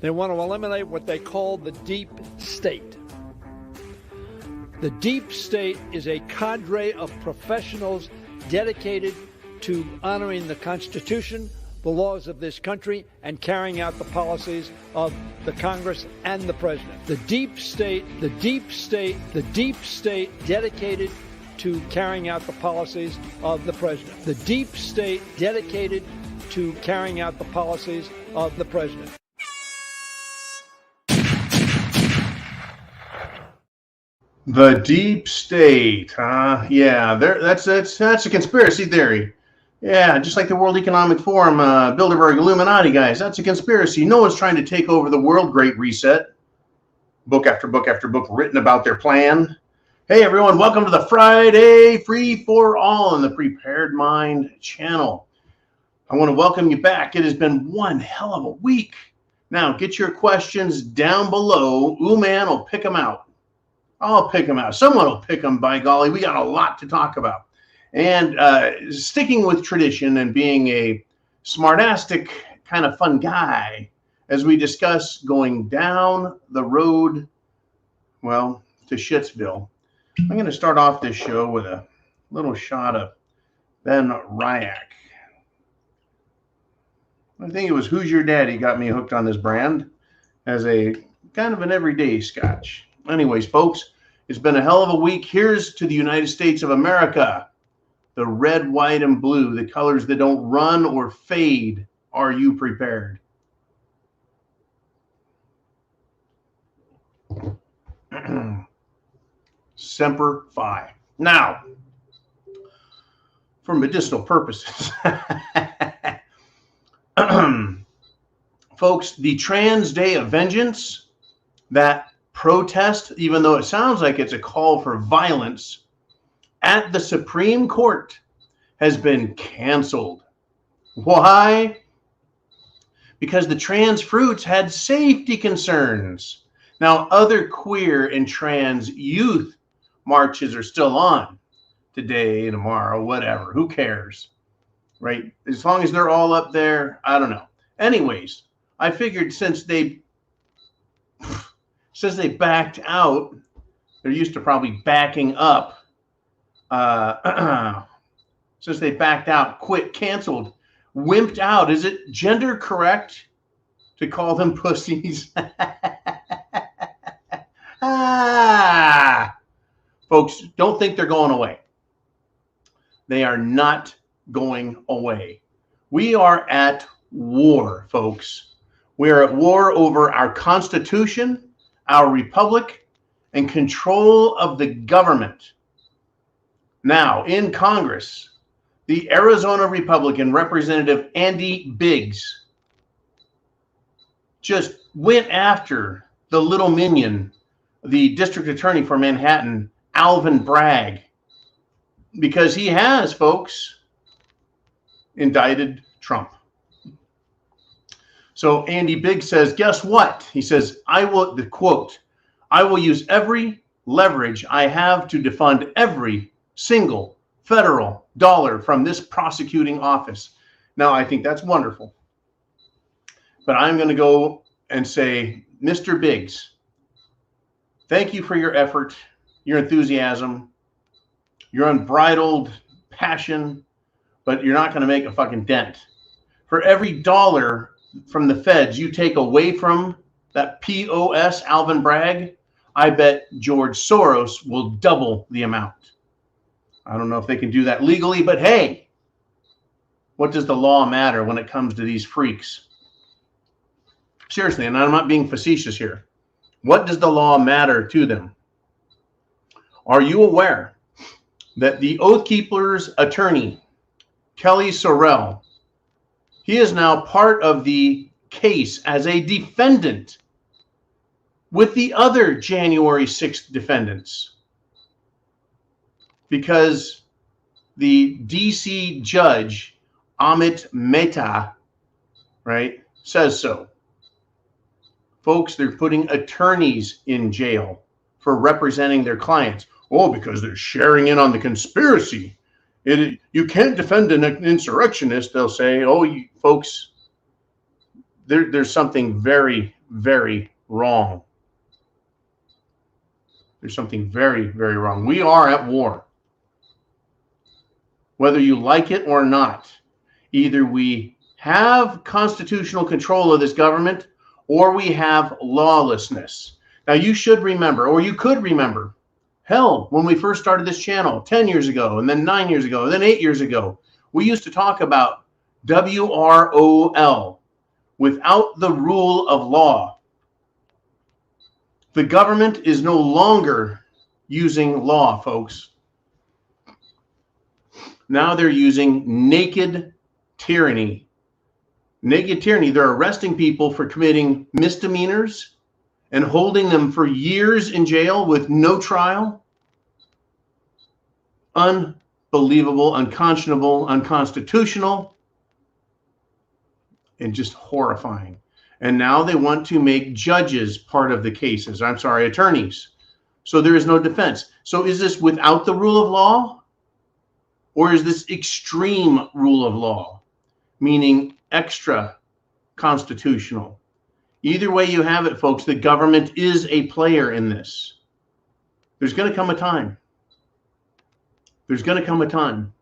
They want to eliminate what they call the deep state. The deep state is a cadre of professionals dedicated to honoring the Constitution, the laws of this country, and carrying out the policies of the Congress and the President. The deep state dedicated to carrying out the policies of the President. The deep state dedicated to carrying out the policies of the President. The deep state, huh? Yeah, that's a conspiracy theory. Yeah, just like the World Economic Forum, Bilderberg Illuminati guys. That's a conspiracy. No one's trying to take over the world. Great Reset. Book after book after book written about their plan. Hey everyone, welcome to the Friday Free for All on the Prepared Mind channel. I want to welcome you back. It has been one hell of a week. Now get your questions down below. Man will pick them out. I'll pick them out. Someone will pick them, by golly. We got a lot to talk about. And sticking with tradition and being a smartastic kind of fun guy, as we discuss going down the road, well, to Shitsville, I'm going to start off this show with a little shot of Ben Ryak. I think it was Who's Your Daddy got me hooked on this brand as a kind of an everyday scotch. Anyways, folks, it's been a hell of a week. Here's to the United States of America. The red, white, and blue, the colors that don't run or fade. Are you prepared? Semper Fi. Now, for medicinal purposes, folks, the Trans Day of Vengeance, that protest, even though it sounds like it's a call for violence, at the Supreme Court has been canceled. Why? Because the trans fruits had safety concerns. Now, other queer and trans youth marches are still on today, tomorrow, whatever. Who cares? Right? As long as they're all up there, I don't know. Anyways, I figured since they backed out, they're used to probably backing up. Since they backed out, quit, canceled, wimped out. Is it gender correct to call them pussies? Folks, don't think they're going away. They are not going away. We are at war, folks. We are at war over our Constitution, our republic, and control of the government. Now, in Congress, the Arizona Republican Representative Andy Biggs just went after the little minion, the district attorney for Manhattan, Alvin Bragg, because he has, folks, indicted Trump. So Andy Biggs says, guess what? He says, I will use every leverage I have to defund every single federal dollar from this prosecuting office. Now, I think that's wonderful. But I'm going to go and say, Mr. Biggs, thank you for your effort, your enthusiasm, your unbridled passion, but you're not going to make a fucking dent. For every dollar from the feds you take away from that POS Alvin Bragg, I bet George Soros will double the amount. I don't know if they can do that legally, but hey, what does the law matter when it comes to these freaks? Seriously, and I'm not being facetious here. What does the law matter to them? Are you aware that the Oath Keepers attorney, Kelly Sorrell, he is now part of the case as a defendant with the other January 6th defendants? Because the DC judge, Amit Mehta, right, says so. Folks, they're putting attorneys in jail for representing their clients. Oh, because they're sharing in on the conspiracy. You can't defend an insurrectionist, they'll say. Oh, folks, there's something very, very wrong. There's something very, very wrong. We are at war. Whether you like it or not, either we have constitutional control of this government or we have lawlessness. Now, you should remember, or you could remember, hell, when we first started this channel 10 years ago, and then 9 years ago, and then 8 years ago, we used to talk about WROL, without the rule of law. The government is no longer using law, folks. Now they're using naked tyranny. Naked tyranny. They're arresting people for committing misdemeanors and holding them for years in jail with no trial. Unbelievable, unconscionable, unconstitutional, and just horrifying. And now they want to make judges part of the cases. I'm sorry, attorneys. So there is no defense. So is this without the rule of law? Or is this extreme rule of law, meaning extra constitutional? Either way you have it, folks, the government is a player in this. There's going to come a time. There's going to come a time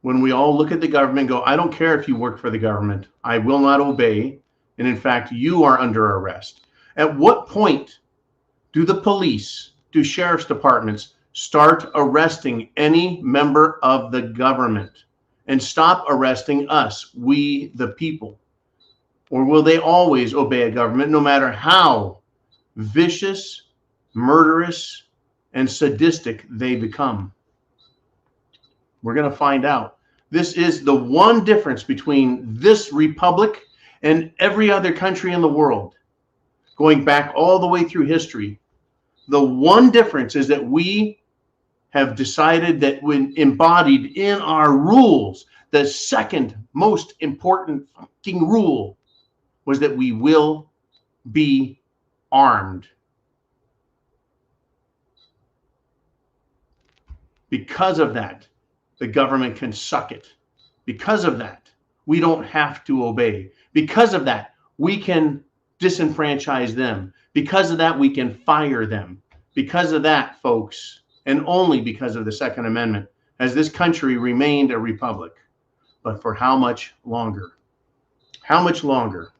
when we all look at the government and go, I don't care if you work for the government. I will not obey. And in fact, you are under arrest. At what point do the police, do sheriff's departments start arresting any member of the government and stop arresting us, we the people? Or will they always obey a government no matter how vicious, murderous, and sadistic they become? We're going to find out. This is the one difference between this republic and every other country in the world, going back all the way through history. The one difference is that we have decided that when embodied in our rules, the second most important fucking rule was that we will be armed. Because of that, the government can suck it. Because of that, we don't have to obey. Because of that, we can disenfranchise them. Because of that, we can fire them. Because of that, folks, and only because of the Second Amendment, has this country remained a republic. But for how much longer? How much longer?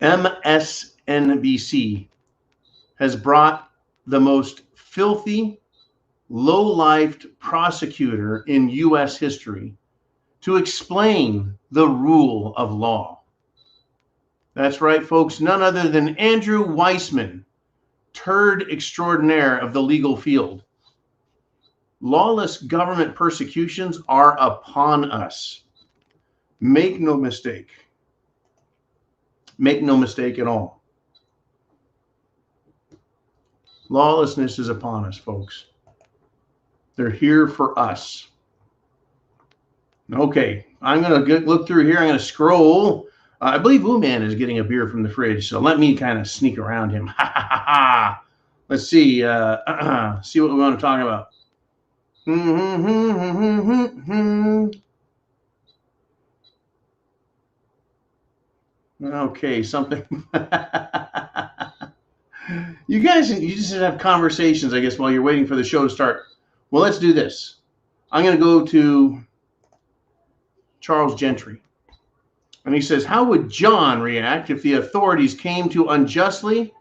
MSNBC has brought the most filthy, low-lived prosecutor in U.S. history to explain the rule of law. That's right, folks. None other than Andrew Weissman, turd extraordinaire of the legal field. Lawless government persecutions are upon us. Make no mistake. Make no mistake at all. Lawlessness is upon us, folks. They're here for us. Okay, I'm going to look through here. I'm going to scroll. I believe Woo-Man is getting a beer from the fridge, so let me kind of sneak around him. Let's see. See what we want to talk about. Okay, something. You guys, you just have conversations, I guess, while you're waiting for the show to start. Well, let's do this. I'm going to go to Charles Gentry. And he says, how would John react if the authorities came to unjustly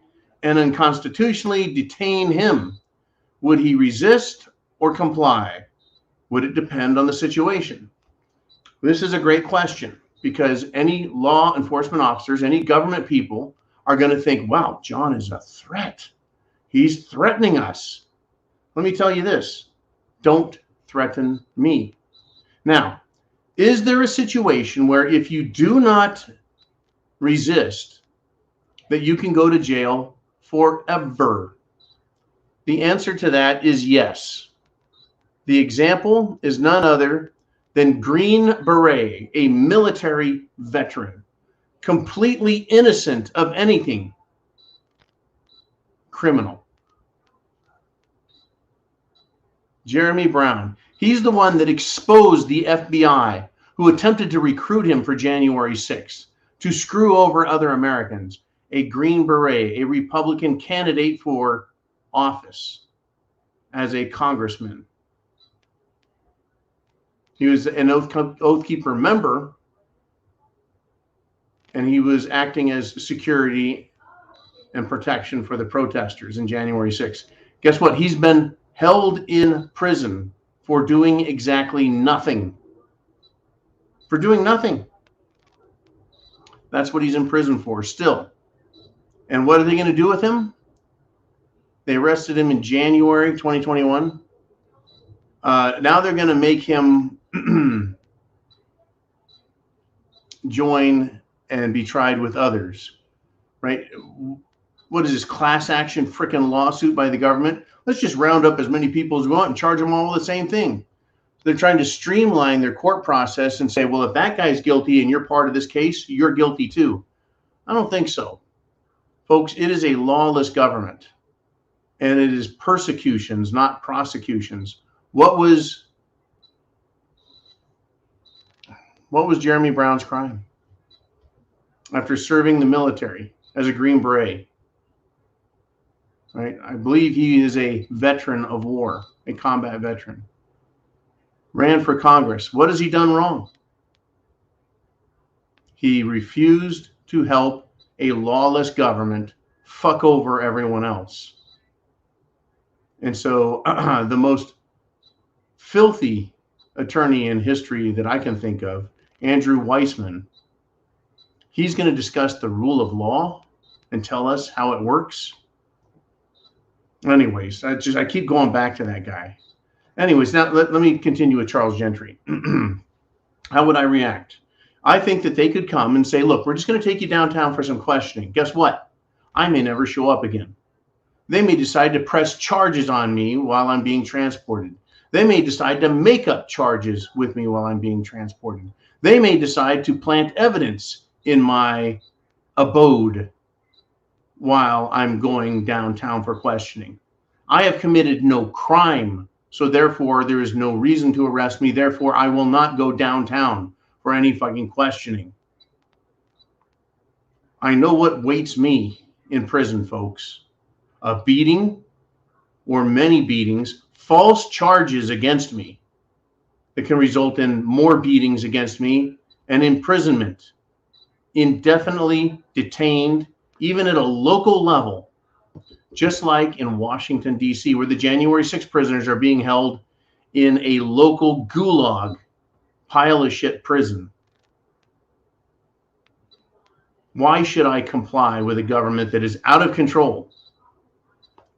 and unconstitutionally detain him? Would he resist or comply? Would it depend on the situation? This is a great question, because any law enforcement officers, any government people are going to think, wow, John is a threat. He's threatening us. Let me tell you this. Don't threaten me. Now, is there a situation where if you do not resist, that you can go to jail forever? The answer to that is yes. The example is none other than Green Beret, a military veteran, completely innocent of anything criminal. Jeremy Brown. He's the one that exposed the FBI, who attempted to recruit him for January 6th, to screw over other Americans, a Green Beret, a Republican candidate for office as a congressman. He was an Oath Keeper member, and he was acting as security and protection for the protesters in January 6th. Guess what? He's been held in prison for doing exactly nothing. For doing nothing. That's what he's in prison for still. And what are they going to do with him? They arrested him in January 2021. Now they're going to make him join and be tried with others, right? What is this, class action frickin' lawsuit by the government? Let's just round up as many people as we want and charge them all the same thing. They're trying to streamline their court process and say, well, if that guy's guilty and you're part of this case, you're guilty too. I don't think so. Folks, it is a lawless government, and it is persecutions, not prosecutions. What was Jeremy Brown's crime? After serving the military as a Green Beret, right? I believe he is a veteran of war, a combat veteran. Ran for Congress. What has he done wrong? He refused to help a lawless government fuck over everyone else. And so the most filthy attorney in history that I can think of, Andrew Weissman, he's going to discuss the rule of law and tell us how it works. Anyways, I keep going back to that guy. Anyways, now let me continue with Charles Gentry. How would I react? I think that they could come and say, look, we're just going to take you downtown for some questioning. Guess what? I may never show up again. They may decide to press charges on me while I'm being transported. They may decide to make up charges with me while I'm being transported. They may decide to plant evidence in my abode while I'm going downtown for questioning. I have committed no crime, so therefore there is no reason to arrest me. Therefore, I will not go downtown for any fucking questioning. I know what waits me in prison, folks. A beating or many beatings, false charges against me that can result in more beatings against me and imprisonment, indefinitely detained, even at a local level, just like in Washington, D.C., where the January 6th prisoners are being held in a local gulag, pile of shit prison. Why should I comply with a government that is out of control?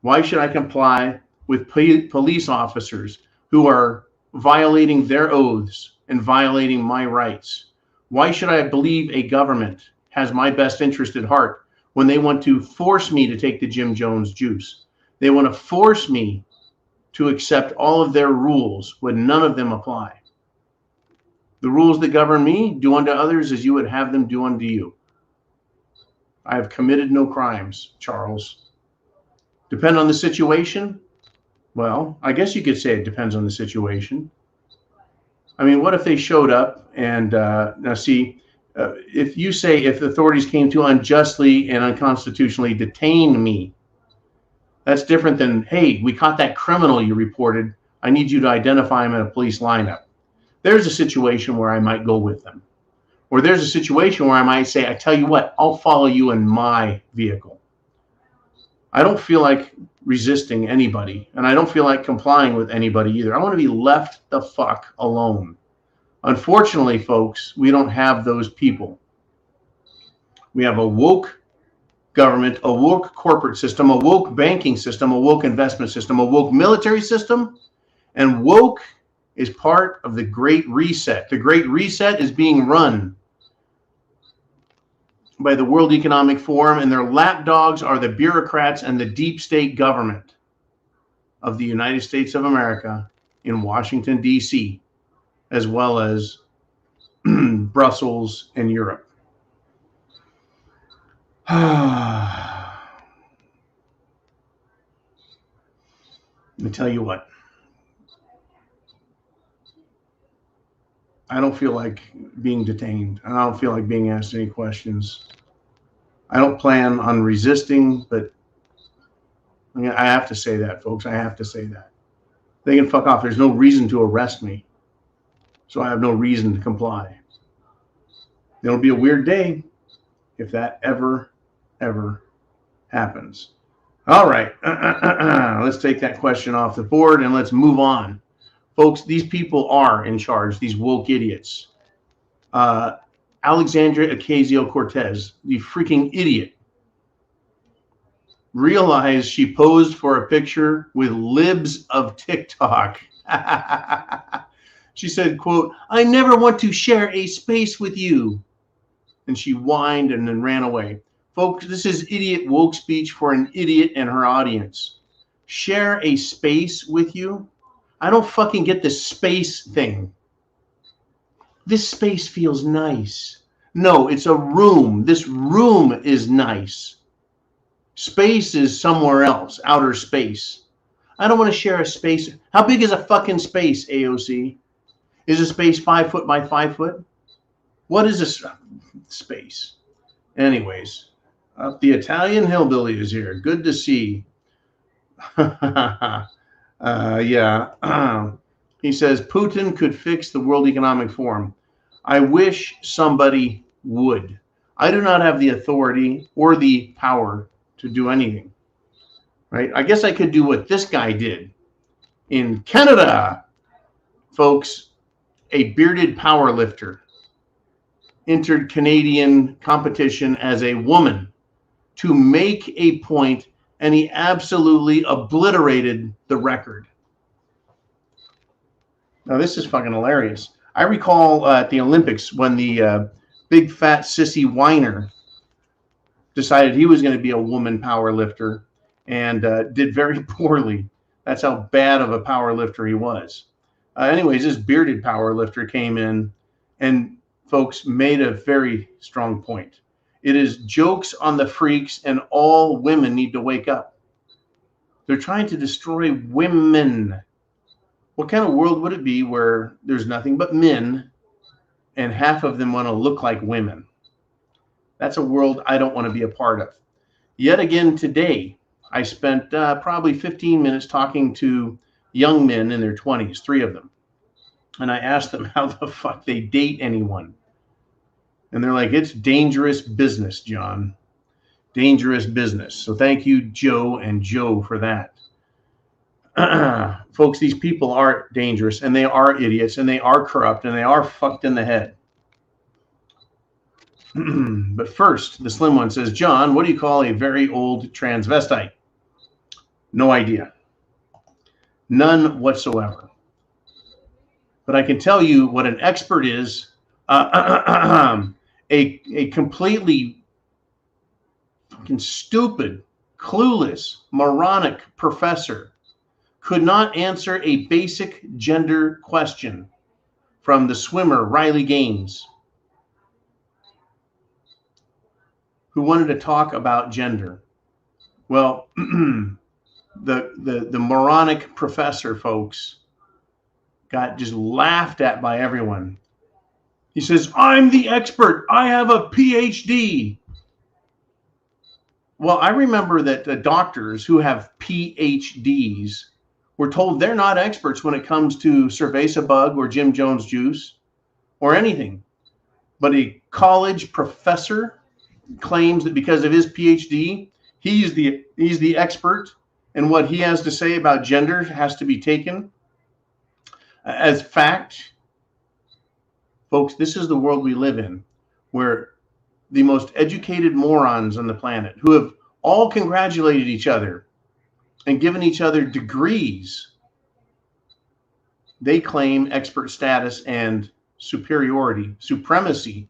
Why should I comply with police officers who are violating their oaths and violating my rights? Why should I believe a government has my best interest at heart when they want to force me to take the Jim Jones juice? They want to force me to accept all of their rules when none of them apply. The rules that govern me, do unto others as you would have them do unto you. I have committed no crimes, Charles. Depend on the situation? Well, I guess you could say it depends on the situation. I mean, what if they showed up and now see, if you say if the authorities came to unjustly and unconstitutionally detain me, that's different than, hey, we caught that criminal you reported. I need you to identify him in a police lineup. There's a situation where I might go with them. Or there's a situation where I might say, I tell you what, I'll follow you in my vehicle. I don't feel like resisting anybody, and I don't feel like complying with anybody either. I want to be left the fuck alone. Unfortunately, folks, we don't have those people. We have a woke government, a woke corporate system, a woke banking system, a woke investment system, a woke military system, and woke is part of the Great Reset. The Great Reset is being run by the World Economic Forum, and their lapdogs are the bureaucrats and the deep state government of the United States of America in Washington, D.C., as well as Brussels and Europe. Let me tell you what. I don't feel like being detained. I don't feel like being asked any questions. I don't plan on resisting, but I have to say that, folks. I have to say that. They can fuck off. There's no reason to arrest me, so I have no reason to comply. It'll be a weird day if that ever happens. All right. Let's take that question off the board and let's move on. Folks, these people are in charge, these woke idiots. Alexandria Ocasio-Cortez, the freaking idiot, realized she posed for a picture with libs of TikTok. She said, quote, "I never want to share a space with you." And she whined and then ran away. Folks, this is idiot woke speech for an idiot and her audience. Share a space with you? I don't fucking get this space thing. This space feels nice. No, it's a room. This room is nice. Space is somewhere else, outer space. I don't want to share a space. How big is a fucking space, AOC? Is a space 5 foot by 5 foot? What is this space? Anyways, the Italian hillbilly is here. Good to see. Yeah. He says, Putin could fix the World Economic Forum. I wish somebody would. I do not have the authority or the power to do anything. Right? I guess I could do what this guy did in Canada. Folks, a bearded power lifter entered Canadian competition as a woman to make a point, and he absolutely obliterated the record. Now, this is fucking hilarious. I recall at the Olympics when the big fat sissy whiner decided he was going to be a woman power lifter and did very poorly. That's how bad of a power lifter he was. Anyways, this bearded power lifter came in and, folks, made a very strong point. It is jokes on the freaks, and all women need to wake up. They're trying to destroy women. What kind of world would it be where there's nothing but men and half of them want to look like women? That's a world I don't want to be a part of. Yet again today, I spent probably 15 minutes talking to young men in their 20s, 3 of them. And I asked them how the fuck they date anyone. And they're like, it's dangerous business, John. Dangerous business. So thank you, Joe and Joe, for that. Folks, these people are dangerous, and they are idiots, and they are corrupt, and they are fucked in the head. But first, the slim one says, John, what do you call a very old transvestite? No idea. None whatsoever. But I can tell you what an expert is. A completely fucking stupid, clueless, moronic professor could not answer a basic gender question from the swimmer Riley Gaines, who wanted to talk about gender. Well, the moronic professor, folks, got just laughed at by everyone. He says, I'm the expert. I have a PhD. Well, I remember that the doctors who have PhDs were told they're not experts when it comes to cerveza bug or Jim Jones juice or anything. But a college professor claims that because of his PhD, he's the expert, and what he has to say about gender has to be taken as fact. Folks, this is the world we live in, where the most educated morons on the planet, who have all congratulated each other and given each other degrees, they claim expert status and superiority, supremacy.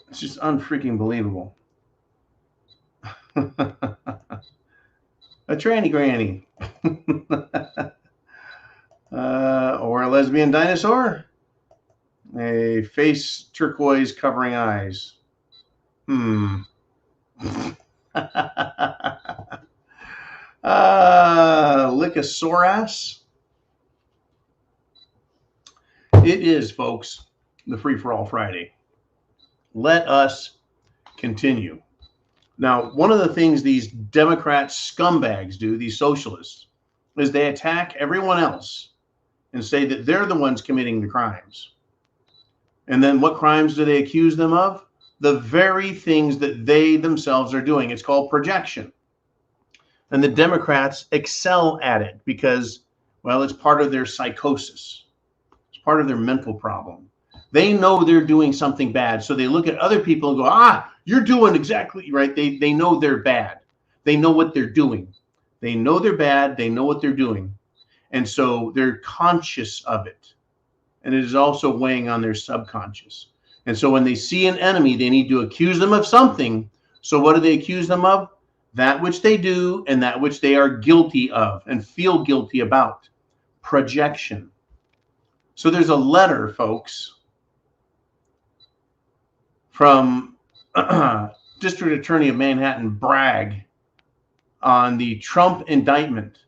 It's just unfreaking believable. A tranny granny. Or a lesbian dinosaur. A face turquoise covering eyes. Lickosaurus. It is, folks. the Free-for-All Friday. Let us continue. Now, one of the things these Democrat scumbags do, these socialists, is they attack everyone else and say that they're the ones committing the crimes. And then what crimes do they accuse them of? The very things that they themselves are doing. It's called projection. And the Democrats excel at it because, well, it's part of their psychosis. It's part of their mental problem. They know they're doing something bad. So they look at other people and go, you're doing exactly right. They know they're bad. They know what they're doing. They know they're bad. They know what they're doing. And so they're conscious of it. And it is also weighing on their subconscious. And so when they see an enemy, they need to accuse them of something. So what do they accuse them of? That which they do and that which they are guilty of and feel guilty about. Projection. So there's a letter, folks, from District Attorney of Manhattan Bragg on the Trump indictment.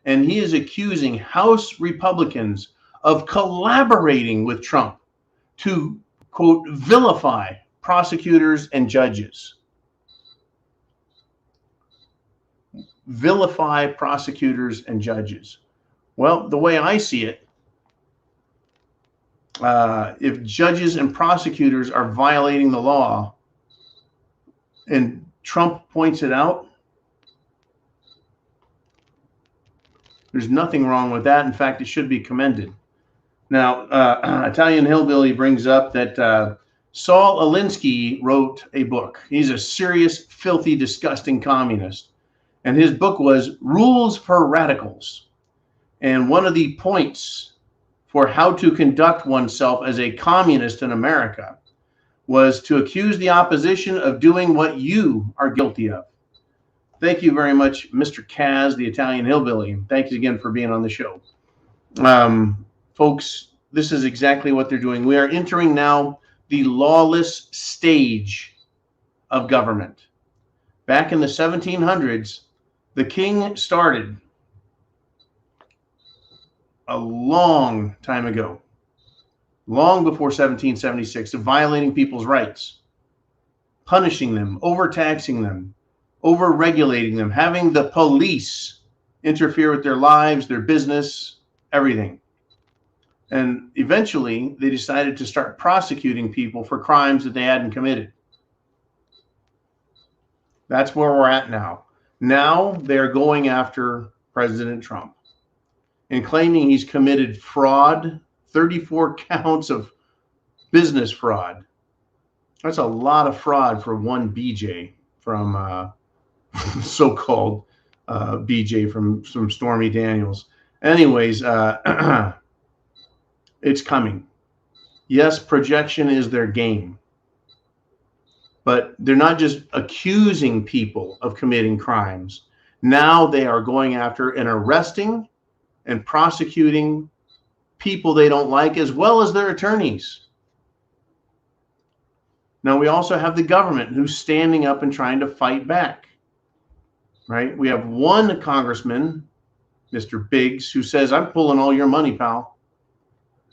And he is accusing House Republicans of collaborating with Trump to, quote, vilify prosecutors and judges. Vilify prosecutors and judges. Well, the way I see it, if judges and prosecutors are violating the law and Trump points it out, there's nothing wrong with that. In fact, it should be commended. Now, Italian Hillbilly brings up that Saul Alinsky wrote a book. He's a serious, filthy, disgusting communist. And his book was Rules for Radicals. And one of the points for how to conduct oneself as a communist in America was to accuse the opposition of doing what you are guilty of. Thank you very much, Mr. Kaz, the Italian Hillbilly. Thanks again for being on the show. Folks, this is exactly what they're doing. We are entering now the lawless stage of government. Back in the 1700s, the king started a long time ago, long before 1776, of violating people's rights, punishing them, overtaxing them, over-regulating them, having the police interfere with their lives, their business, everything. And eventually, they decided to start prosecuting people for crimes that they hadn't committed. That's where we're at now. Now they're going after President Trump and claiming he's committed fraud, 34 counts of business fraud. That's a lot of fraud for one BJ from so-called BJ from Stormy Daniels. Anyways, it's coming. Yes, projection is their game. But they're not just accusing people of committing crimes. Now they are going after and arresting and prosecuting people they don't like, as well as their attorneys. Now we also have the government who's standing up and trying to fight back. Right? We have one congressman, Mr. Biggs, who says, I'm pulling all your money, pal.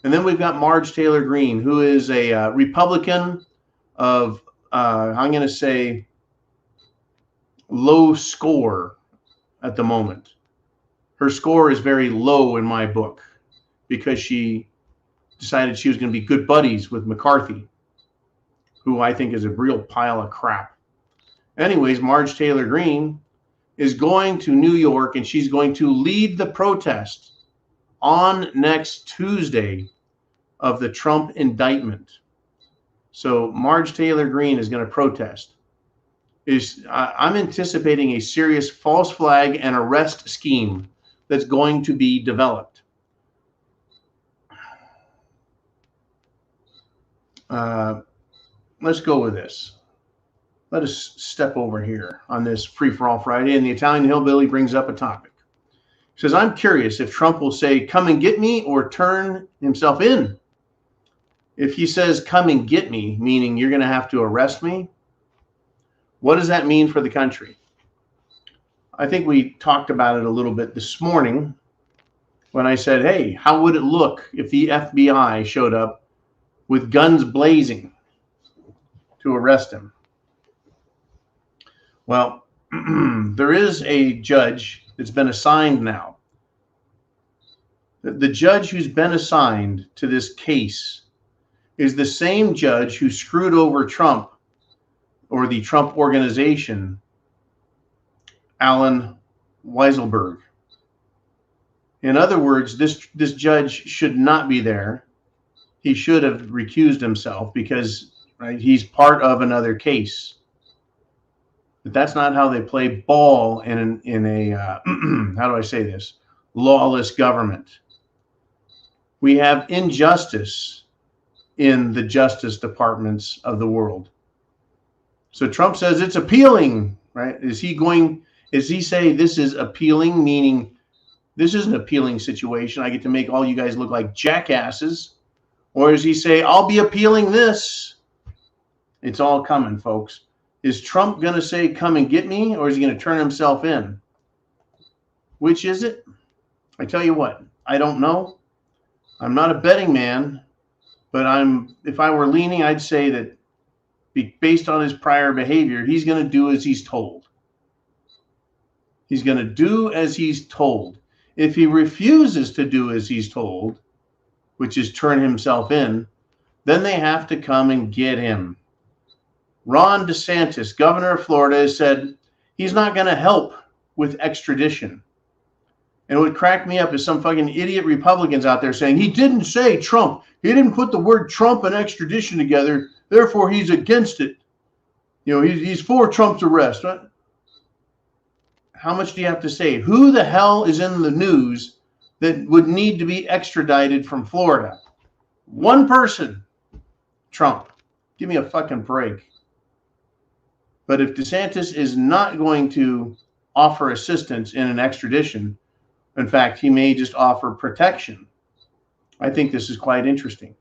And then we've got Marge Taylor Greene, who is a Republican of I'm going to say low score at the moment. Her score is very low in my book because she decided she was going to be good buddies with McCarthy, who I think is a real pile of crap. Anyways, Marge Taylor Greene is going to New York and she's going to lead the protest on next Tuesday of the Trump indictment. So Marge Taylor Greene is going to protest. I'm anticipating a serious false flag and arrest scheme that's going to be developed. Let's go with this. Let us step over here on this Free-for-All Friday, and the Italian Hillbilly brings up a topic. He says, I'm curious if Trump will say, come and get me, or turn himself in. If he says, come and get me, meaning you're going to have to arrest me, what does that mean for the country? I think we talked about it a little bit this morning when I said, hey, how would it look if the FBI showed up with guns blazing to arrest him. Well, there is a judge that's been assigned now. The judge who's been assigned to this case is the same judge who screwed over Trump, or the Trump organization, Alan Weisselberg. In other words, this judge should not be there. He should have recused himself because, right, he's part of another case. But that's not how they play ball in a how do I say this? Lawless government. We have injustice in the justice departments of the world. So Trump says it's appealing, right? Is he say this is appealing, meaning this is an appealing situation, I get to make all you guys look like jackasses? Or does he say, I'll be appealing this? It's all coming, folks. Is Trump going to say, come and get me? Or is he going to turn himself in? Which is it? I tell you what, I don't know. I'm not a betting man, but if I were leaning, I'd say that based on his prior behavior, he's going to do as he's told. He's going to do as he's told. If he refuses to do as he's told, which is turn himself in, then they have to come and get him. Ron DeSantis, governor of Florida, has said he's not going to help with extradition. And what cracked me up is some fucking idiot Republicans out there saying he didn't say Trump. He didn't put the word Trump and extradition together. Therefore, he's against it. You know, he's for Trump's arrest. Right? How much do you have to say? Who the hell is in the news that would need to be extradited from Florida? One person, Trump. Give me a fucking break. But if DeSantis is not going to offer assistance in an extradition, in fact, he may just offer protection. I think this is quite interesting.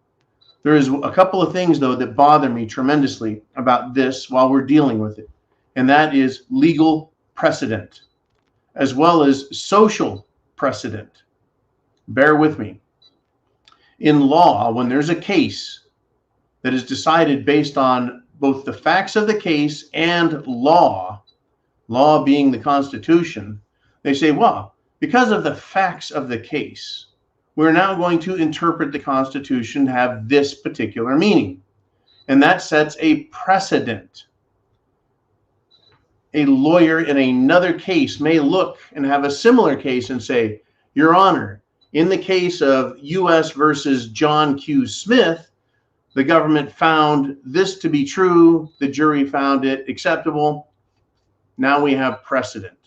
There is a couple of things, though, that bother me tremendously about this while we're dealing with it. And that is legal precedent, as well as social precedent. Bear with me. In law, when there's a case that is decided based on both the facts of the case and law being the Constitution, they say, well, because of the facts of the case, we're now going to interpret the Constitution to have this particular meaning. And that sets a precedent. A lawyer in another case may look and have a similar case and say, Your Honor, in the case of U.S. versus John Q. Smith, the government found this to be true. The jury found it acceptable. Now we have precedent.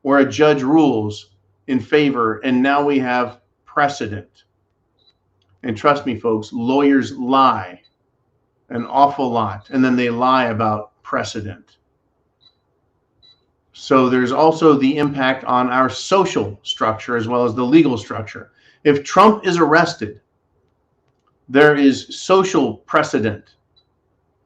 Or a judge rules in favor, and now we have precedent. And trust me, folks, lawyers lie an awful lot, and then they lie about precedent. So there's also the impact on our social structure as well as the legal structure. If Trump is arrested, there is social precedent,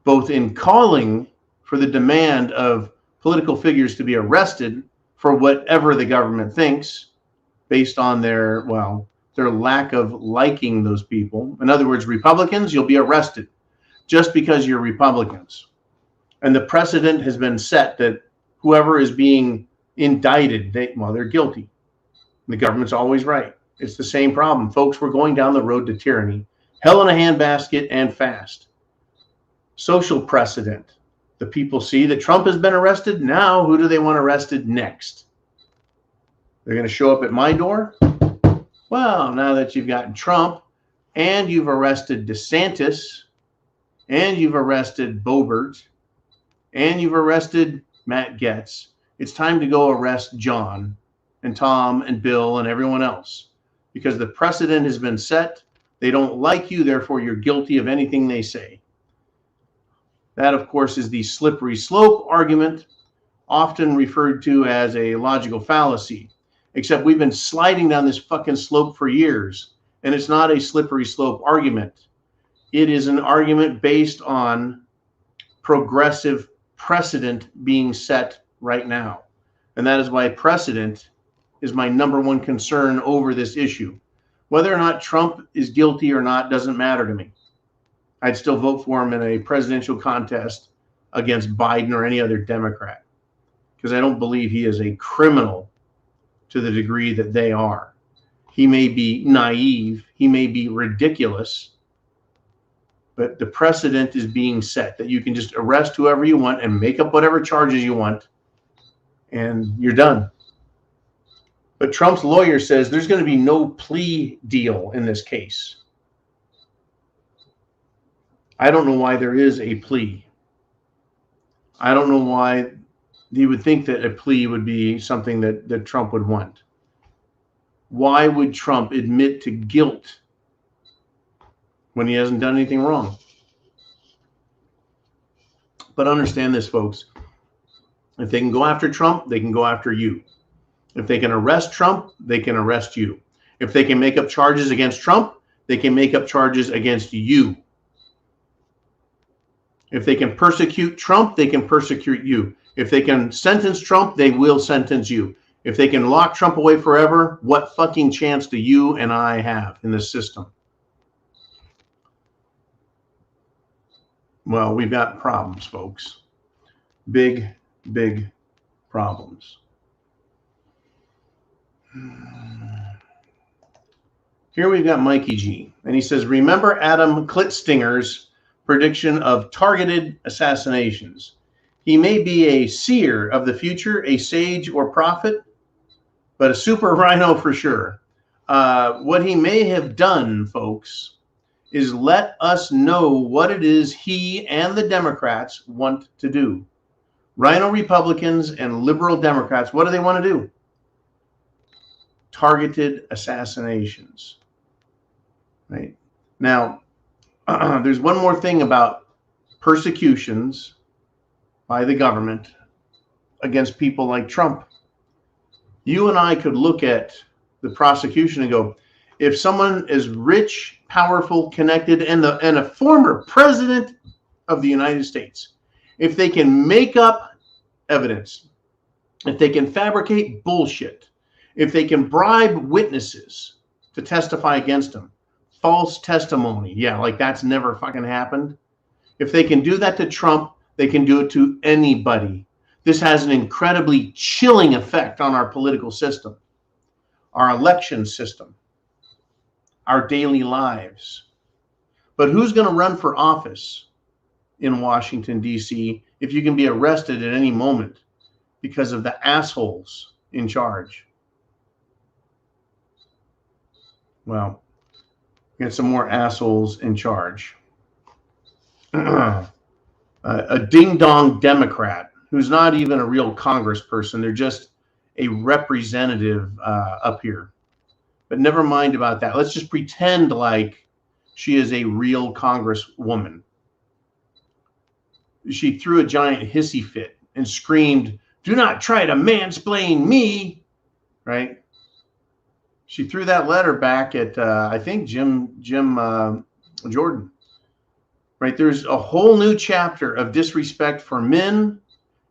both in calling for the demand of political figures to be arrested for whatever the government thinks, based on their lack of liking those people. In other words, Republicans, you'll be arrested just because you're Republicans. And the precedent has been set that whoever is being indicted, they're guilty. The government's always right. It's the same problem. Folks, we're going down the road to tyranny. Hell in a handbasket and fast. Social precedent. The people see that Trump has been arrested. Now, who do they want arrested next? They're going to show up at my door? Well, now that you've gotten Trump and you've arrested DeSantis and you've arrested Boebert and you've arrested Matt Gaetz, it's time to go arrest John and Tom and Bill and everyone else, because the precedent has been set. They don't like you, therefore you're guilty of anything they say. That, of course, is the slippery slope argument, often referred to as a logical fallacy, except we've been sliding down this fucking slope for years, and it's not a slippery slope argument. It is an argument based on progressive precedent being set right now. And that is why precedent is my number one concern over this issue. Whether or not Trump is guilty or not doesn't matter to me. I'd still vote for him in a presidential contest against Biden or any other Democrat, because I don't believe he is a criminal to the degree that they are. He may be naive, he may be ridiculous, but the precedent is being set that you can just arrest whoever you want and make up whatever charges you want, and you're done. But Trump's lawyer says there's going to be no plea deal in this case. I don't know why there is a plea. I don't know why he would think that a plea would be something that Trump would want. Why would Trump admit to guilt when he hasn't done anything wrong? But understand this, folks. If they can go after Trump, they can go after you. If they can arrest Trump, they can arrest you. If they can make up charges against Trump, they can make up charges against you. If they can persecute Trump, they can persecute you. If they can sentence Trump, they will sentence you. If they can lock Trump away forever, what fucking chance do you and I have in this system? Well, we've got problems, folks. Big, big problems. Here we've got Mikey G, and he says, remember Adam Klitstinger's prediction of targeted assassinations. He may be a seer of the future, a sage or prophet, but a super rhino for sure. What he may have done, folks, is let us know what it is he and the Democrats want to do. Rhino Republicans and liberal Democrats, what do they want to do? Targeted assassinations. Right? Now, there's one more thing about persecutions by the government against people like Trump. You and I could look at the prosecution and go, if someone is rich, powerful, connected, and a former president of the United States, if they can make up evidence, if they can fabricate bullshit, if they can bribe witnesses to testify against them, false testimony, yeah, like that's never fucking happened. If they can do that to Trump, they can do it to anybody. This has an incredibly chilling effect on our political system, our election system, our daily lives. But who's going to run for office in Washington, D.C. if you can be arrested at any moment because of the assholes in charge? Well, get some more assholes in charge. A ding-dong Democrat who's not even a real congressperson. They're just a representative up here. But never mind about that. Let's just pretend like she is a real congresswoman. She threw a giant hissy fit and screamed, "Do not try to mansplain me," right? She threw that letter back at, I think, Jim Jordan. Right? There's a whole new chapter of disrespect for men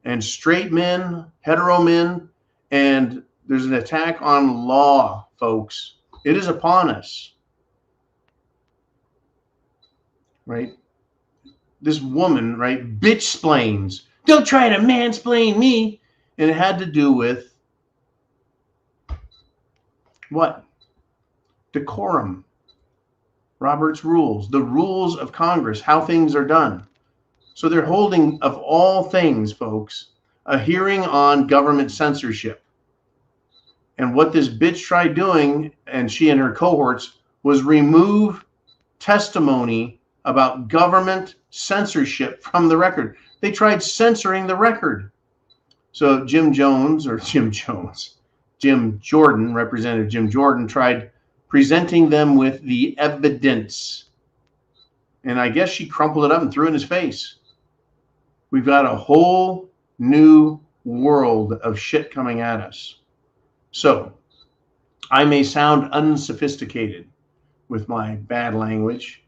and straight men, hetero men, and there's an attack on law, folks. It is upon us. Right? This woman, right, bitch-splains. Don't try to mansplain me. And it had to do with what? Decorum. Robert's rules, the rules of Congress, how things are done. So they're holding, of all things, folks, a hearing on government censorship. And what this bitch tried doing, and she and her cohorts, was remove testimony about government censorship from the record. They tried censoring the record. So Jim Jordan, Representative Jim Jordan, tried presenting them with the evidence. And I guess she crumpled it up and threw it in his face. We've got a whole new world of shit coming at us. So I may sound unsophisticated with my bad language,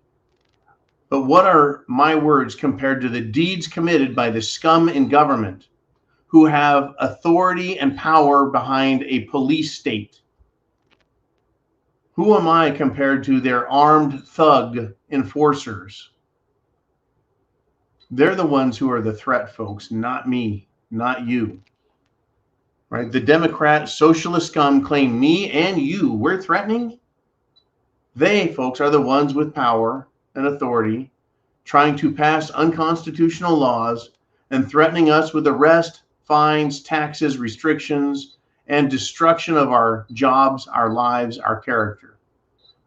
but what are my words compared to the deeds committed by the scum in government who have authority and power behind a police state? Who am I compared to their armed thug enforcers? They're the ones who are the threat, folks, not me, not you. Right? The Democrat socialist scum claim me and you we're threatening. They, folks, are the ones with power and authority trying to pass unconstitutional laws and threatening us with arrest, fines, taxes, restrictions, and destruction of our jobs, our lives, our character.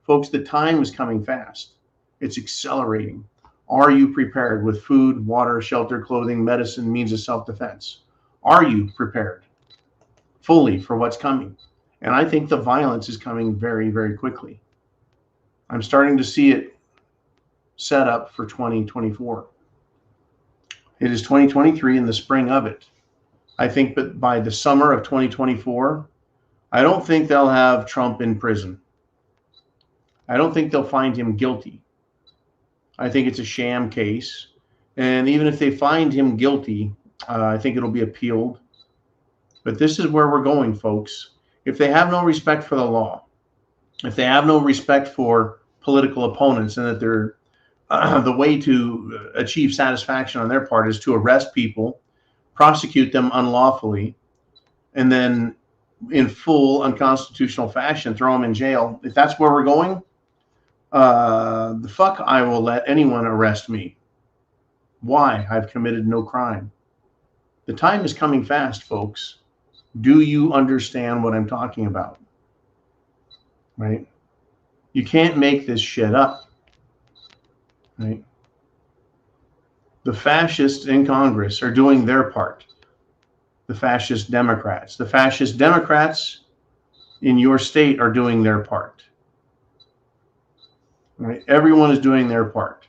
Folks, the time is coming fast. It's accelerating. Are you prepared with food, water, shelter, clothing, medicine, means of self-defense? Are you prepared fully for what's coming? And I think the violence is coming very, very quickly. I'm starting to see it set up for 2024. It is 2023 in the spring of it. I think that by the summer of 2024, I don't think they'll have Trump in prison. I don't think they'll find him guilty. I think it's a sham case. And even if they find him guilty, I think it'll be appealed. But this is where we're going, folks. If they have no respect for the law, if they have no respect for political opponents, and that they're the way to achieve satisfaction on their part is to arrest people, prosecute them unlawfully, and then in full unconstitutional fashion throw them in jail. If that's where we're going, the fuck I will let anyone arrest me. Why? I've committed no crime. The time is coming fast, folks. Do you understand what I'm talking about? Right? You can't make this shit up. Right? The fascists in Congress are doing their part. The fascist Democrats. The fascist Democrats in your state are doing their part. Right? Everyone is doing their part.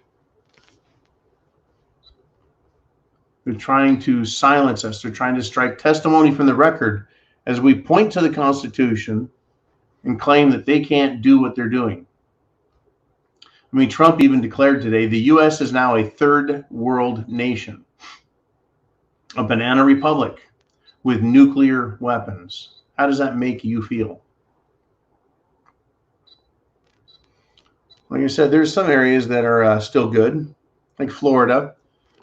They're trying to silence us. They're trying to strike testimony from the record as we point to the Constitution and claim that they can't do what they're doing. I mean, Trump even declared today the U.S. is now a third world nation, a banana republic with nuclear weapons. How does that make you feel? Like I said, there's some areas that are still good, like Florida,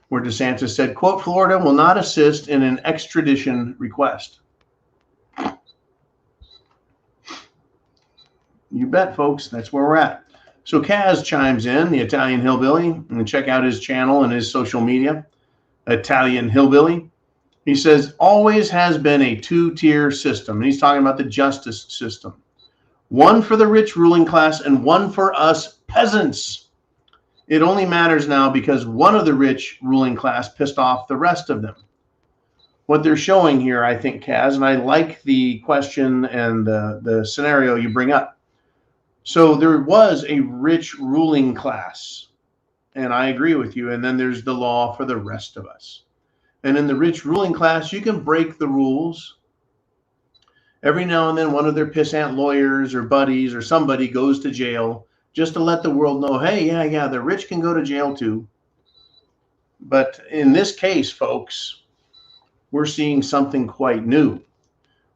where DeSantis said, quote, Florida will not assist in an extradition request. You bet, folks. That's where we're at. So Kaz chimes in, the Italian hillbilly, and check out his channel and his social media, Italian hillbilly. He says, always has been a two-tier system. And he's talking about the justice system. One for the rich ruling class and one for us peasants. It only matters now because one of the rich ruling class pissed off the rest of them. What they're showing here, I think, Kaz, and I like the question and the scenario you bring up. So there was a rich ruling class, and I agree with you. And then there's the law for the rest of us. And in the rich ruling class, you can break the rules. Every now and then, one of their pissant lawyers or buddies or somebody goes to jail just to let the world know, hey, yeah, the rich can go to jail too. But in this case, folks, we're seeing something quite new.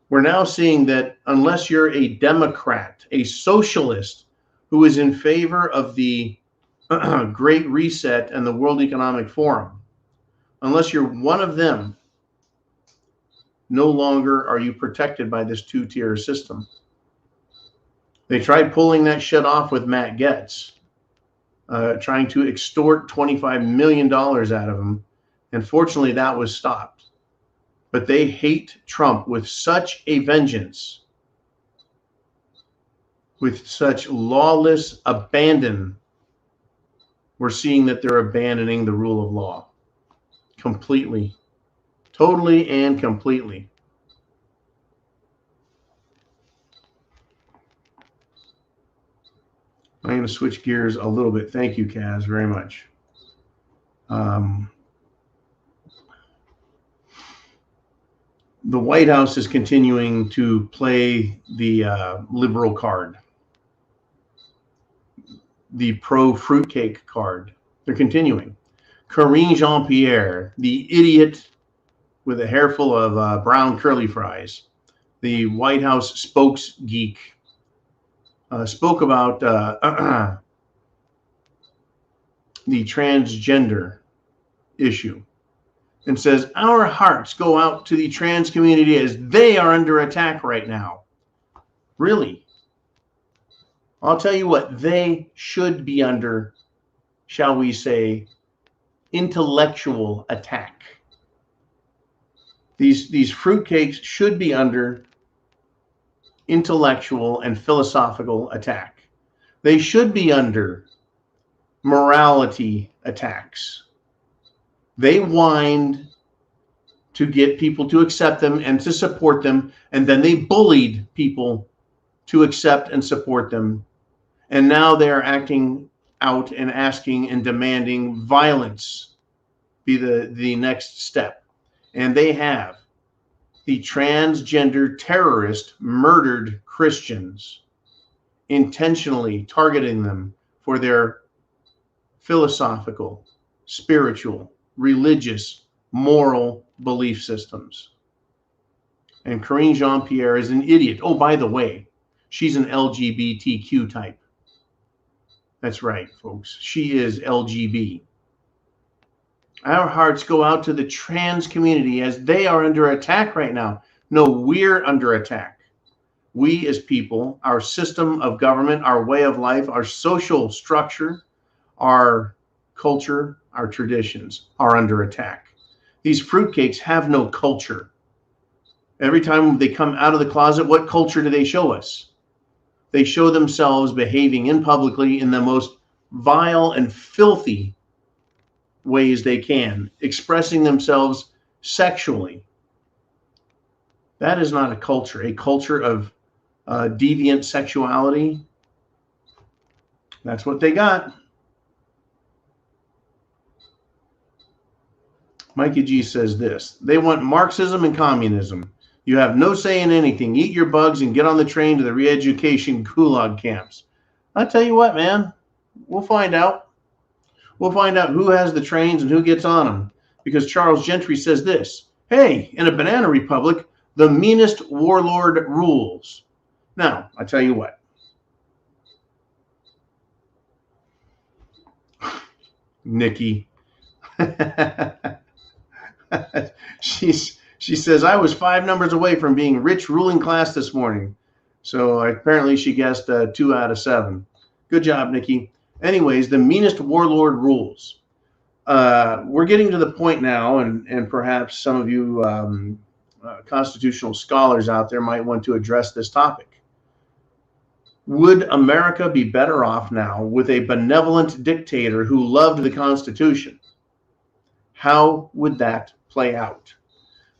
We're now seeing that unless you're a Democrat, a socialist who is in favor of the Great Reset and the World Economic Forum, unless you're one of them, no longer are you protected by this two-tier system. They tried pulling that shit off with Matt Gaetz, trying to extort $25 million out of him. And fortunately, that was stopped. But they hate Trump with such a vengeance, with such lawless abandon. We're seeing that they're abandoning the rule of law completely, totally and completely. I'm going to switch gears a little bit. Thank you, Kaz, very much. The White House is continuing to play the liberal card, the pro-fruitcake card. They're continuing. Karine Jean-Pierre, the idiot with a hair full of brown curly fries, the White House spokes geek, spoke about the transgender issue and says, our hearts go out to the trans community as they are under attack right now. Really? I'll tell you what, they should be under, shall we say, intellectual attack. These fruitcakes should be under intellectual and philosophical attack. They should be under morality attacks. They whined to get people to accept them and to support them, and then they bullied people to accept and support them. And now they're acting out and asking and demanding violence be the next step. And they have. The transgender terrorist murdered Christians, intentionally targeting them for their philosophical, spiritual, religious, moral belief systems. And Karine Jean-Pierre is an idiot. Oh, by the way, she's an LGBTQ type. That's right, folks. She is LGB. Our hearts go out to the trans community as they are under attack right now. No, we're under attack. We as people, our system of government, our way of life, our social structure, our culture, our traditions are under attack. These fruitcakes have no culture. Every time they come out of the closet, what culture do they show us? They show themselves behaving impublicly in the most vile and filthy ways they can, expressing themselves sexually. That is not a culture of deviant sexuality. That's what they got. Mikey G says this: they want Marxism and communism. You have no say in anything. Eat your bugs and get on the train to the re-education gulag camps. I'll tell you what, man, we'll find out. We'll find out who has the trains and who gets on them. Because Charles Gentry says this: hey, in a banana republic, the meanest warlord rules. Now, I tell you what. Nikki. She says, I was 5 numbers away from being rich ruling class this morning. So apparently she guessed 2 out of 7. Good job, Nikki. Anyways, the meanest warlord rules. We're getting to the point now, and perhaps some of you constitutional scholars out there might want to address this topic. Would America be better off now with a benevolent dictator who loved the Constitution? How would that play out?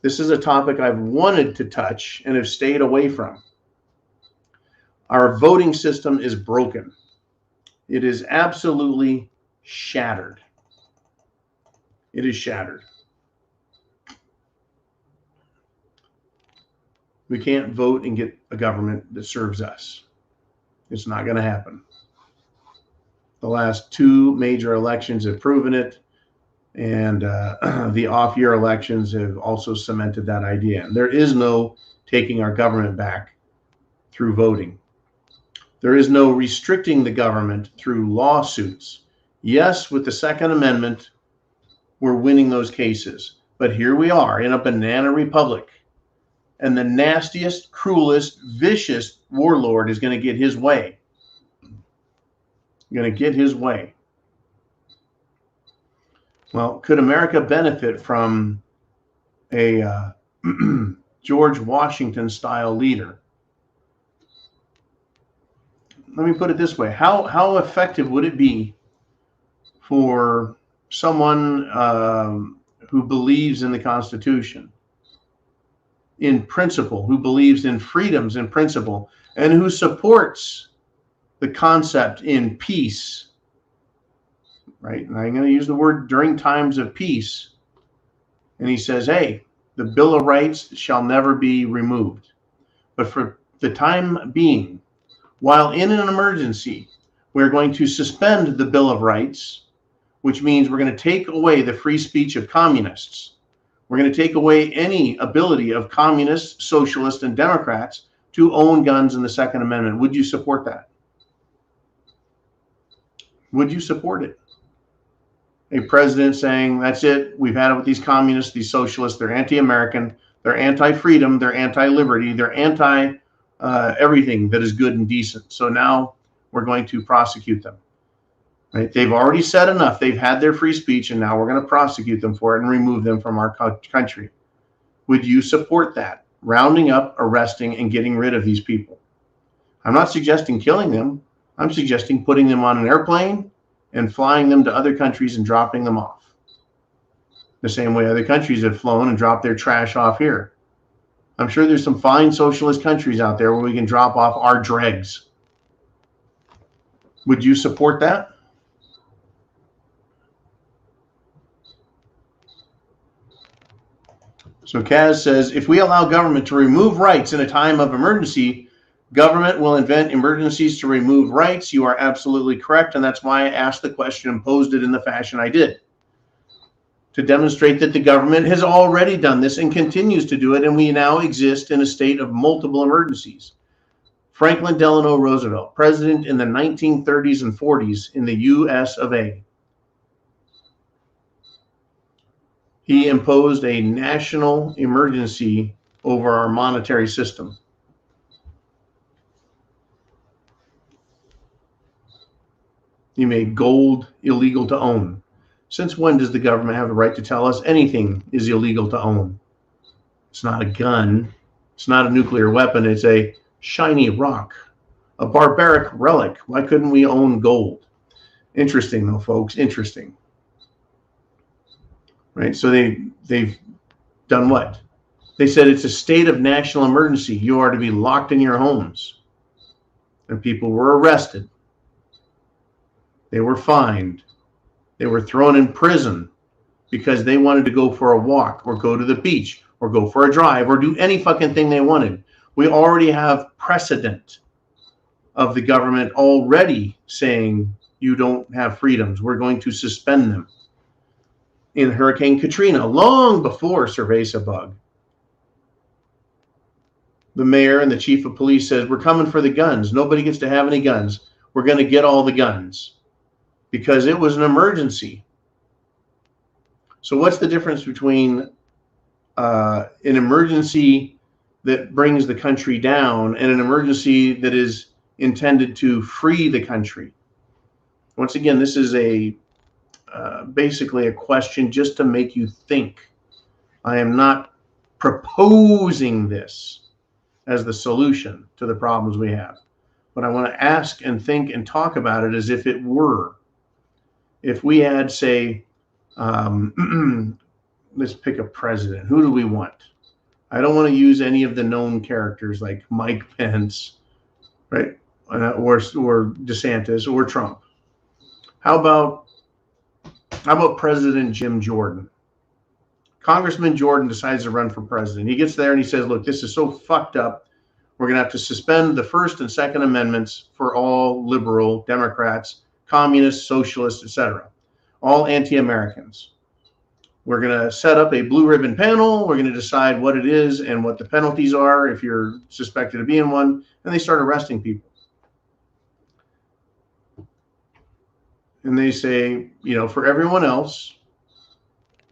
This is a topic I've wanted to touch and have stayed away from. Our voting system is broken. It is absolutely shattered. It is shattered. We can't vote and get a government that serves us. It's not going to happen. The last 2 major elections have proven it. And the off-year elections have also cemented that idea. And there is no taking our government back through voting. There is no restricting the government through lawsuits. Yes, with the Second Amendment, we're winning those cases. But here we are in a banana republic. And the nastiest, cruelest, vicious warlord is going to get his way. Going to get his way. Well, could America benefit from a George Washington-style leader? Let me put it this way. How effective would it be for someone who believes in the Constitution, in principle, who believes in freedoms in principle, and who supports the concept in peace? Right? And I'm going to use the word during times of peace. And he says, hey, the Bill of Rights shall never be removed. But for the time being, while in an emergency, we're going to suspend the Bill of Rights, which means we're going to take away the free speech of communists. We're going to take away any ability of communists, socialists, and Democrats to own guns in the Second Amendment. Would you support that? Would you support it? a president saying, that's it, we've had it with these communists, these socialists, they're anti-American, they're anti-freedom, they're anti-liberty, they're anti-everything that is good and decent. So now we're going to prosecute them. Right? They've already said enough. They've had their free speech, and now we're going to prosecute them for it and remove them from our country. Would you support that? Rounding up, arresting, and getting rid of these people. I'm not suggesting killing them. I'm suggesting putting them on an airplane and flying them to other countries and dropping them off. The same way other countries have flown and dropped their trash off here. I'm sure there's some fine socialist countries out there where we can drop off our dregs. Would you support that? So Kaz says, if we allow government to remove rights in a time of emergency, government will invent emergencies to remove rights. You are absolutely correct. And that's why I asked the question and posed it in the fashion I did, to demonstrate that the government has already done this and continues to do it. And we now exist in a state of multiple emergencies. Franklin Delano Roosevelt, president in the 1930s and 40s in the US of A. He imposed a national emergency over our monetary system. He made gold illegal to own. Since when does the government have the right to tell us anything is illegal to own? It's not a gun. It's not a nuclear weapon. It's a shiny rock, a barbaric relic. Why couldn't we own gold? Interesting though, folks, interesting. Right, so they've done what? They said it's a state of national emergency. You are to be locked in your homes. And people were arrested. They were fined. They were thrown in prison because they wanted to go for a walk or go to the beach or go for a drive or do any fucking thing they wanted. We already have precedent of the government already saying you don't have freedoms. We're going to suspend them. In Hurricane Katrina, long before Cerveza Bug, the mayor and the chief of police says, we're coming for the guns. Nobody gets to have any guns. We're going to get all the guns because it was an emergency. So what's the difference between an emergency that brings the country down and an emergency that is intended to free the country? Once again, this is basically a question just to make you think. I am not proposing this as the solution to the problems we have, but I want to ask and think and talk about it as if it were. If we had, say, let's pick a president. Who do we want? I don't want to use any of the known characters like Mike Pence, right? Or DeSantis or Trump. How about President Jim Jordan? Congressman Jordan decides to run for president. He gets there and he says, look, this is so fucked up. We're going to have to suspend the First and Second Amendments for all liberal Democrats, communists, socialists, etc., all anti-Americans. We're going to set up a blue ribbon panel. We're going to decide what it is and what the penalties are if you're suspected of being one. And they start arresting people. And they say, you know, for everyone else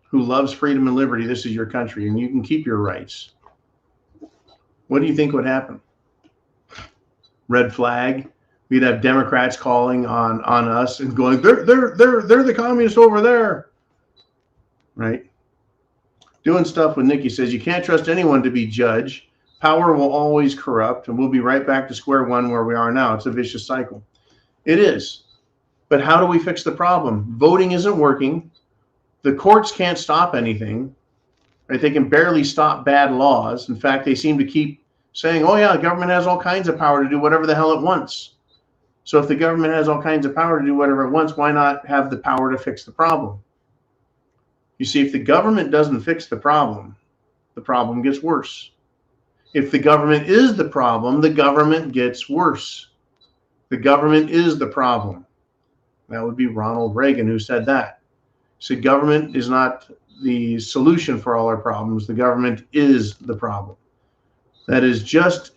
who loves freedom and liberty, this is your country and you can keep your rights. What do you think would happen? Red flag. We'd have Democrats calling on us and going, they're the communists over there. Right? Doing stuff with Nikki says you can't trust anyone to be judge. Power will always corrupt, and we'll be right back to square one where we are now. It's a vicious cycle. It is. But how do we fix the problem? Voting isn't working. The courts can't stop anything. Right? They can barely stop bad laws. In fact, they seem to keep saying, oh yeah, the government has all kinds of power to do whatever the hell it wants. So if the government has all kinds of power to do whatever it wants, why not have the power to fix the problem? You see, if the government doesn't fix the problem gets worse. If the government is the government gets worse. The government is the problem. That would be Ronald Reagan who said that. He said government is not the solution for all our problems. The government is the problem. That is just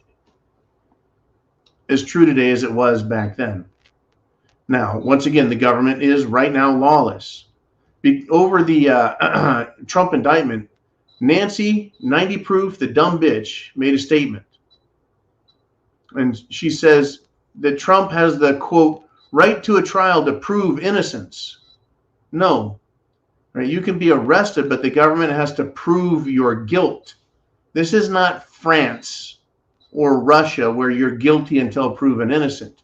as true today as it was back then. Now, once again, the government is right now lawless over the Trump indictment, Nancy, 90 proof, the dumb bitch, made a statement. And she says that Trump has the, quote, right to a trial to prove innocence. No. Right? You can be arrested, but the government has to prove your guilt. This is not France or Russia where you're guilty until proven innocent.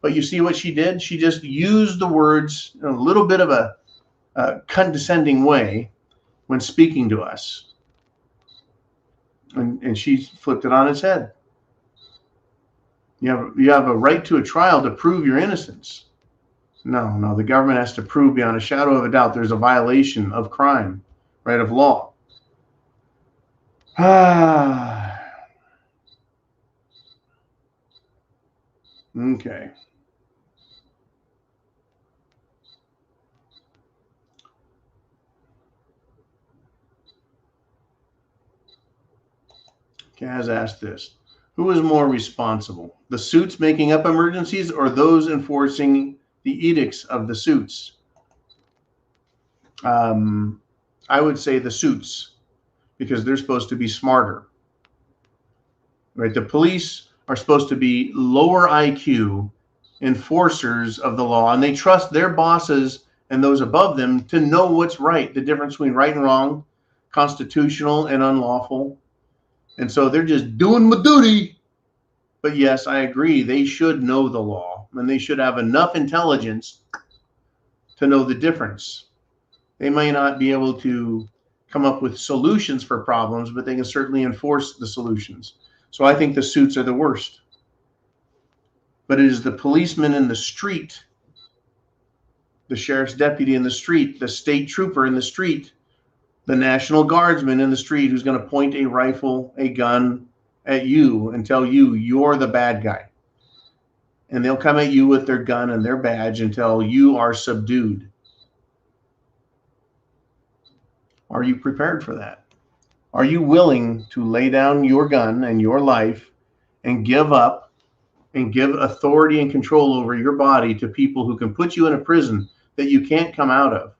But you see what she did? She just used the words in a little bit of a condescending way when speaking to us. And she flipped it on its head. You have a right to a trial to prove your innocence. No, the government has to prove beyond a shadow of a doubt there's a violation of crime, right, of law. Okay. Kaz asked this. Who is more responsible? The suits making up emergencies or those enforcing the edicts of the suits? I would say the suits, because they're supposed to be smarter. Right? The police are supposed to be lower IQ enforcers of the law, and they trust their bosses and those above them to know what's right, the difference between right and wrong, constitutional and unlawful. And so they're just doing my duty. But yes, I agree. They should know the law, and they should have enough intelligence to know the difference. They may not be able to come up with solutions for problems, but they can certainly enforce the solutions. So I think the suits are the worst. But it is the policeman in the street, the sheriff's deputy in the street, the state trooper in the street, the National Guardsman in the street who's going to point a rifle, a gun at you and tell you you're the bad guy. And they'll come at you with their gun and their badge until you are subdued. Are you prepared for that? Are you willing to lay down your gun and your life and give up and give authority and control over your body to people who can put you in a prison that you can't come out of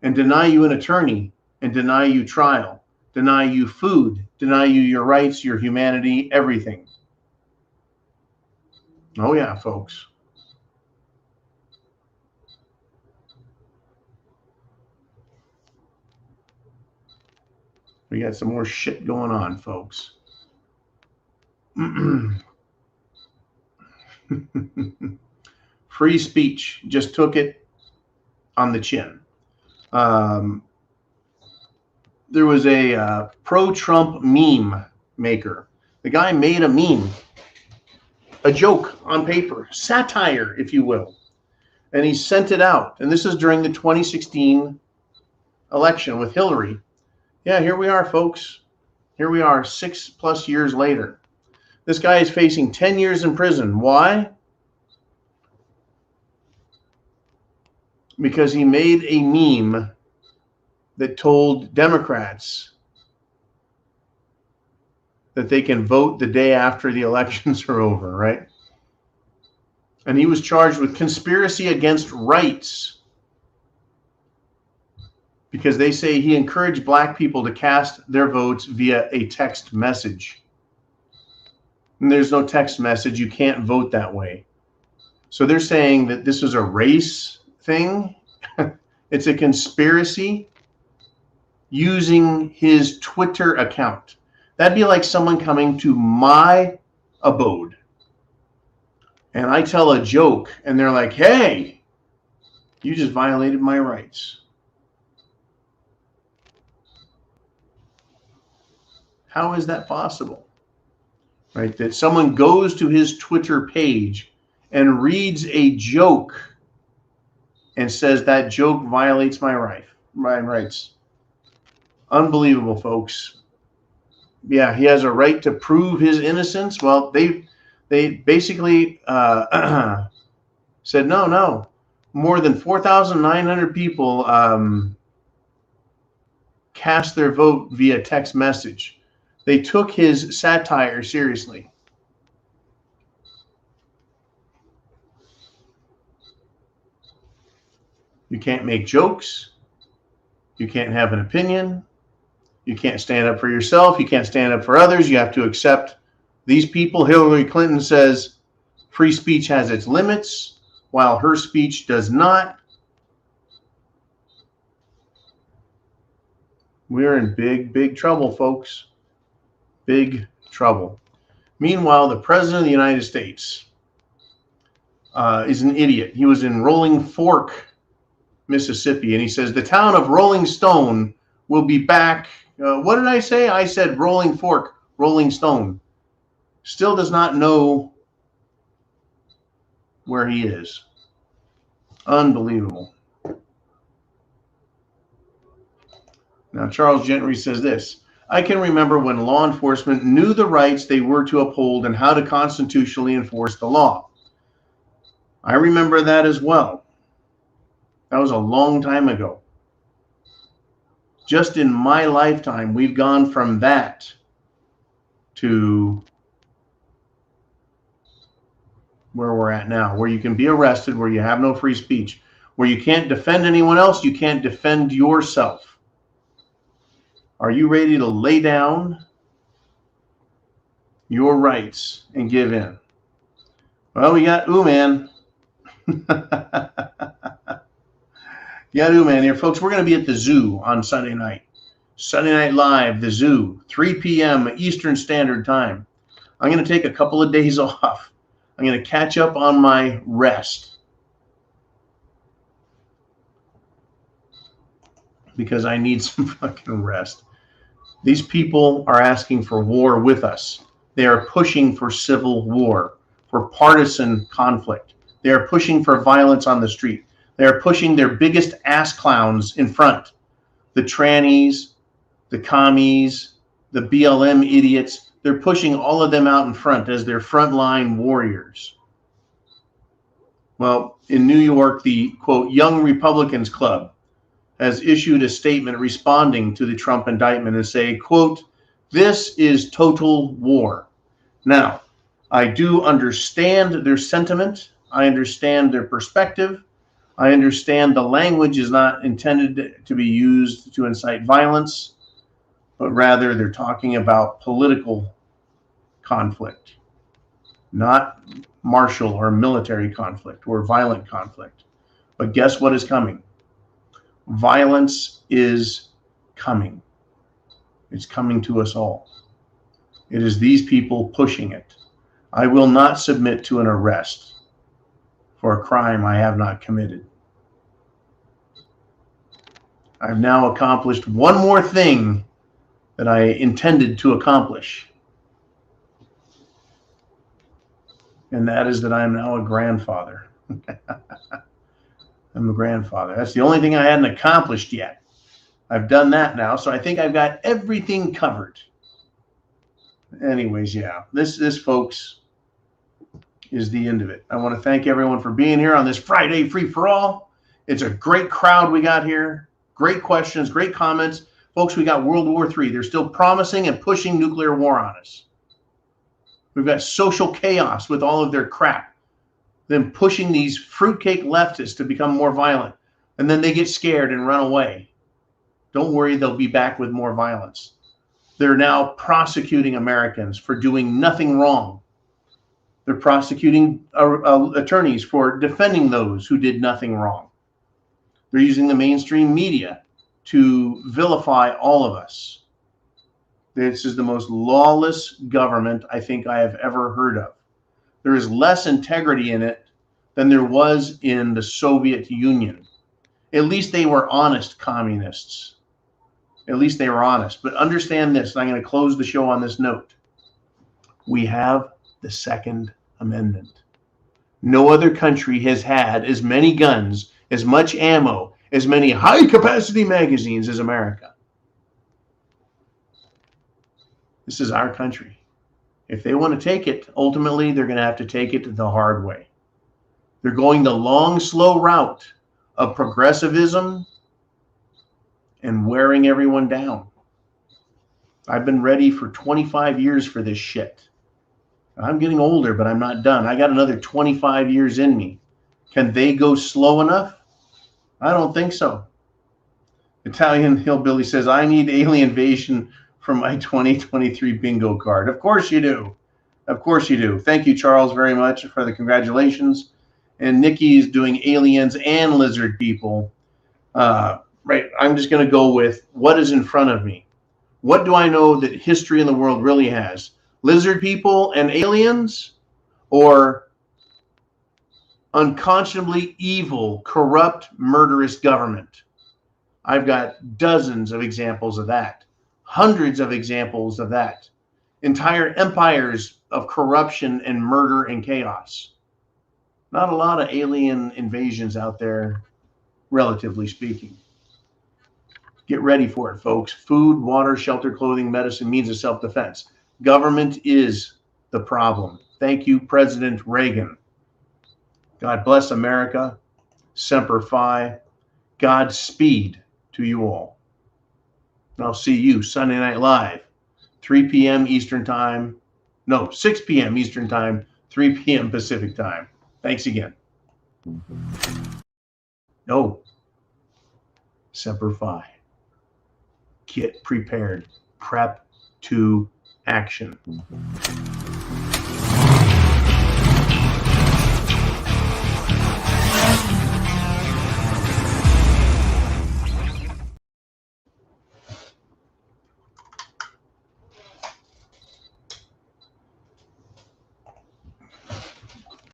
and deny you an attorney and deny you trial, deny you food, deny you your rights, your humanity, everything? Oh yeah, folks. We got some more shit going on, folks. Free speech just took it on the chin. There was a pro-Trump meme maker. The guy made a meme, a joke on paper, satire, if you will, and he sent it out. And this is during the 2016 election with Hillary. Yeah, here we are, folks. Here we are 6+ years later. This guy is facing 10 years in prison. Why? Because he made a meme that told Democrats that they can vote the day after the elections are over, right? And he was charged with conspiracy against rights because they say he encouraged black people to cast their votes via a text message. And there's no text message. You can't vote that way. So they're saying that this is a race thing. It's a conspiracy using his Twitter account. That'd be like someone coming to my abode and I tell a joke and they're like, hey, you just violated my rights. How is that possible? Right? That someone goes to his Twitter page and reads a joke and says that joke violates my rights. Unbelievable, folks. Yeah, he has a right to prove his innocence. Well, they basically said no. More than 4,900 people cast their vote via text message. They took his satire seriously. You can't make jokes. You can't have an opinion. You can't stand up for yourself. You can't stand up for others. You have to accept these people. Hillary Clinton says free speech has its limits, while her speech does not. We're in big, big trouble, folks. Big trouble. Meanwhile, the President of the United States is an idiot. He was in Rolling Fork, Mississippi, and he says the town of Rolling Stone will be back. What did I say? I said Rolling Fork, Rolling Stone. Still does not know where he is. Unbelievable. Now, Charles Gentry says this: I can remember when law enforcement knew the rights they were to uphold and how to constitutionally enforce the law. I remember that as well. That was a long time ago. Just in my lifetime, we've gone from that to where we're at now, where you can be arrested, where you have no free speech, where you can't defend anyone else, you can't defend yourself. Are you ready to lay down your rights and give in? Well, we got man. Yeah, man here, folks. We're going to be at the zoo on Sunday night. Sunday Night Live, the zoo, 3 p.m. Eastern Standard Time. I'm going to take a couple of days off. I'm going to catch up on my rest because I need some fucking rest. These people are asking for war with us. They are pushing for civil war, for partisan conflict. They are pushing for violence on the street. They are pushing their biggest ass clowns in front. The trannies, the commies, the BLM idiots. They're pushing all of them out in front as their frontline warriors. Well, in New York, the, quote, Young Republicans Club has issued a statement responding to the Trump indictment and say, quote, this is total war. Now, I do understand their sentiment. I understand their perspective. I understand the language is not intended to be used to incite violence, but rather they're talking about political conflict, not martial or military conflict or violent conflict. But guess what is coming? Violence is coming. It's coming to us all. It is these people pushing it. I will not submit to an arrest for a crime I have not committed. I've now accomplished one more thing that I intended to accomplish. And that is that I am now a grandfather. I'm a grandfather. That's the only thing I hadn't accomplished yet. I've done that now, so I think I've got everything covered. Anyways, yeah, this folks, is the end of it. I want to thank everyone for being here on this Friday free-for-all. It's a great crowd we got here. Great questions, great comments. Folks, we got World War III. They're still promising and pushing nuclear war on us. We've got social chaos with all of their crap. Them pushing these fruitcake leftists to become more violent. And then they get scared and run away. Don't worry, they'll be back with more violence. They're now prosecuting Americans for doing nothing wrong. They're prosecuting attorneys for defending those who did nothing wrong. They're using the mainstream media to vilify all of us. This is the most lawless government I think I have ever heard of. There is less integrity in it than there was in the Soviet Union. At least they were honest communists. At least they were honest. But understand this, and I'm going to close the show on this note. We have the Second Amendment. No other country has had as many guns, as much ammo, as many high-capacity magazines as America. This is our country. If they want to take it, ultimately, they're going to have to take it the hard way. They're going the long, slow route of progressivism and wearing everyone down. I've been ready for 25 years for this shit. I'm getting older, but I'm not done. I got another 25 years in me. Can they go slow enough? I don't think so. Italian Hillbilly says, I need alien invasion for my 2023 bingo card. Of course you do. Of course you do. Thank you, Charles, very much for the congratulations. And Nikki is doing aliens and lizard people. Right. I'm just going to go with what is in front of me. What do I know that history in the world really has? Lizard people and aliens, or unconscionably evil, corrupt, murderous government? I've got dozens of examples of that, hundreds of examples of that, entire empires of corruption and murder and chaos. Not a lot of alien invasions out there, relatively speaking. Get ready for it, folks. Food, water, shelter, clothing, medicine, means of self-defense. Government is the problem. Thank you, President Reagan. God bless America. Semper Fi. Godspeed to you all. And I'll see you Sunday Night Live, 3 p.m. Eastern Time. No, 6 p.m. Eastern Time, 3 p.m. Pacific Time. Thanks again. No. Semper Fi. Get prepared. Prep to action.